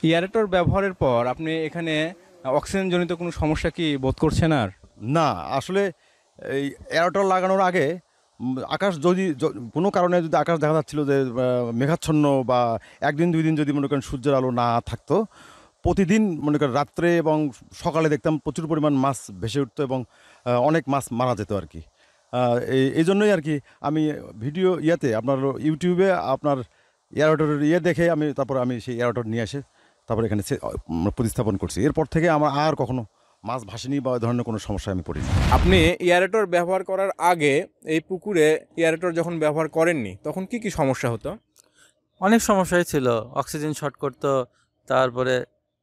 Aerator ব্যবহারের পর আপনি এখানে অক্সিজেন জনিত কোনো সমস্যা কি বোধ করছেন আর? না, আসলে এই এয়ারটল লাগানোর আগে আকাশ যদি কোনো কারণে যদি আকাশ দেখা যাচ্ছিল যে মেঘাচ্ছন্ন বা একদিন দুই দিন যদি মনে করেন সূর্যের আলো না থাকতো, প্রতিদিন মনে করেন রাত্রে এবং সকালে দেখতাম প্রচুর পরিমাণ মাছ ভেসে উঠতো এবং অনেক মাছ মারা যেত আর কি। এই জন্যই আর কি আমি ভিডিও আপনার ইউটিউবে আপনার এয়ারটরের দেখে তারপর আমি সেই এয়ারটর নিয়ে এসে তারপর এখানে প্রতিস্থাপন করছি। এরপর থেকে আমার আর কখনো মাছ ভাসেনি বা ধরনের কোনো সমস্যায় আমি পড়িনি। আপনি এয়ারেটর ব্যবহার করার আগে এই পুকুরে এয়ারেটর যখন ব্যবহার করেননি তখন কি কি সমস্যা হতো? অনেক সমস্যাই ছিল, অক্সিজেন শর্ট করতো, তারপরে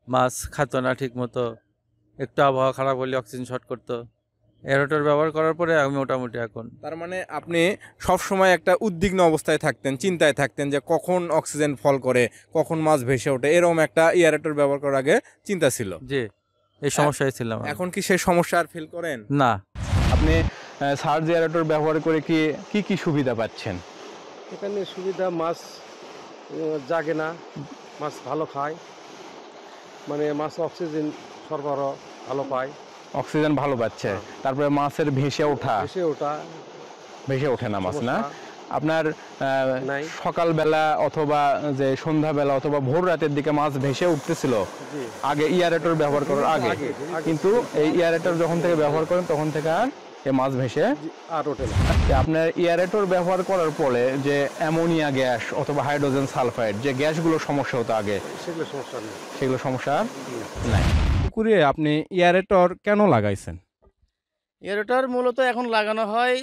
মাছ খাতো না ঠিক মতো, একটু আবহাওয়া খারাপ হলে অক্সিজেন শর্ট করতো। এয়ারেটর ব্যবহার করার পরে আমি মোটামুটি এখন তার মানে আপনি সব সময় একটা উদ্বিগ্ন অবস্থায় থাকতেন, চিন্তায় থাকতেন যে কখন অক্সিজেন ফল করে, কখন মাছ ভেসে ওঠে, এরকম একটা এয়ারেটর ব্যবহার করার আগে চিন্তা ছিল। জি, এই সমস্যায় ছিলাম। এখন কি সেই সমস্যা আর ফিল করেন না? আপনি সার্জ এয়ারেটর ব্যবহার করে কি কি সুবিধা পাচ্ছেন? এখানে সুবিধা, মাছ জাগে না, মাছ ভালো খায়, মানে মাছ অক্সিজেন সরবরাহ ভালো পায়, অক্সিজেন ভালো পাচ্ছে, তারপরে মাছের ভেসে ওঠে না মাছ না? আপনার নাই। সকালবেলা অথবা যে সন্ধ্যাবেলা অথবা ভোর রাতের দিকে মাছ ভেসে উঠতেছিল আগে এয়ারেটর ব্যবহার করার আগে, কিন্তু এই এয়ারেটর যখন থেকে ব্যবহার করেন তখন থেকে আর এই মাছ ভেসে আর ওঠে না। আপনার এয়ারেটর ব্যবহার করার পরে যে অ্যামোনিয়া গ্যাস অথবা হাইড্রোজেন সালফাইড যে গ্যাসগুলো সমস্যা হতো আগে, সেগুলো সমস্যা নেই। সেগুলো সমস্যা নাই। পুকুরে আপনি এয়ারেটর কেন লাগাইছেন? এয়ারেটর মূলত এখন লাগানো হয়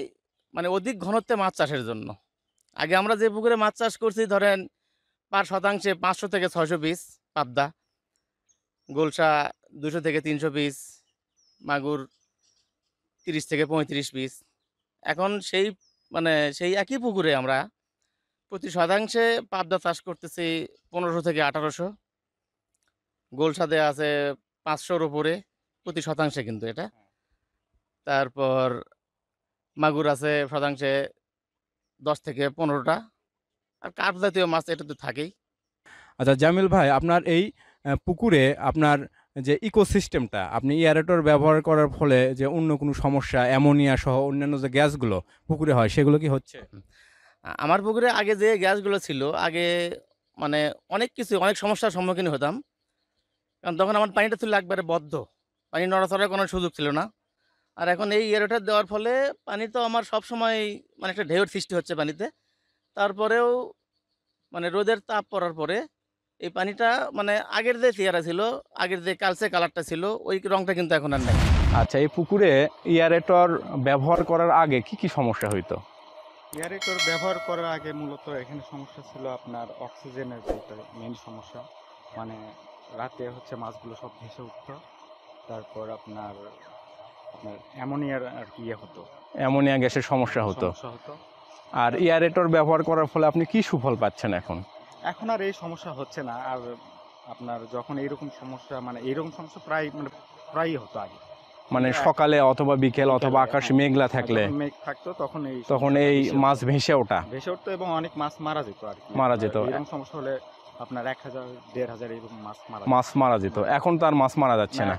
মানে অধিক ঘনত্বে মাছ চাষের জন্য। আগে আমরা যে পুকুরে মাছ চাষ করছি, ধরেন পার শতাংশে 500 থেকে 600 পিস পাবদা, গোলসা 200 থেকে 300 পিস, মাগুর 30 থেকে 35 পিস। এখন সেই একই পুকুরে আমরা প্রতি শতাংশে পাবদা চাষ করতেছি 1500 থেকে 1800, গোলসা দেওয়া আছে 500-র উপরে প্রতি শতাংশে, কিন্তু এটা তারপর মাগুর আছে শতাংশে 10 থেকে 15টা, আর কার্প জাতীয় মাছ এটা তো থাকেই। আচ্ছা জামিল ভাই, আপনার এই পুকুরে আপনার যে ইকোসিস্টেমটা আপনি এয়ারেটর ব্যবহার করার ফলে যে অন্য কোনো সমস্যা অ্যামোনিয়া সহ অন্যান্য যে গ্যাসগুলো পুকুরে হয় সেগুলো কি হচ্ছে? আমার পুকুরে আগে যে গ্যাসগুলো ছিল, আগে মানে অনেক সমস্যার সম্মুখীন হতাম, কারণ তখন আমার পানিটা ছিল একবারে বদ্ধ, পানি নড়াচড়ার কোনো সুযোগ ছিল না। আর এখন এই এয়ারেটর দেওয়ার ফলে পানি তো আমার সবসময় মানে একটা ঢেউর সৃষ্টি হচ্ছে পানিতে। তারপরেও মানে রোদের তাপ পড়ার পরে এই পানিটা মানে আগের যে চেহারা ছিল, আগের যে কালচে কালারটা ছিল, ওই রংটা কিন্তু এখন আর নেই। আচ্ছা, এই পুকুরে এয়ারেটর ব্যবহার করার আগে কি কি সমস্যা হইতো? এয়ারেটর ব্যবহার করার আগে মূলত এখানে সমস্যা ছিল আপনার অক্সিজেনের, যেটা মেন সমস্যা, মানে রাতে হচ্ছে মাছগুলো সব ভেসে উঠতো। তারপর আপনার অ্যামোনিয়ার আর কি হতো, অ্যামোনিয়া গ্যাসের সমস্যা হতো। আর এয়ারেটর ব্যবহার করার ফলে আপনি কি সুফল পাচ্ছেন এখন? এখন আর এই সমস্যা হচ্ছে না। আর আপনার যখন এইরকম সমস্যা প্রায়ই হতো আগে, মানে সকালে অথবা বিকেল অথবা আকাশে মেঘলা থাকলে মেঘ থাকতো, তখন এই মাছ ভেসে উঠতো এবং অনেক মাছ মারা যেত আর কি। মারা যেত। এরকম সমস্যা হলে আপনার 1000-1500 এরকম মাছ মারা যেত। এখন তো আর মাছ মারা যাচ্ছে না।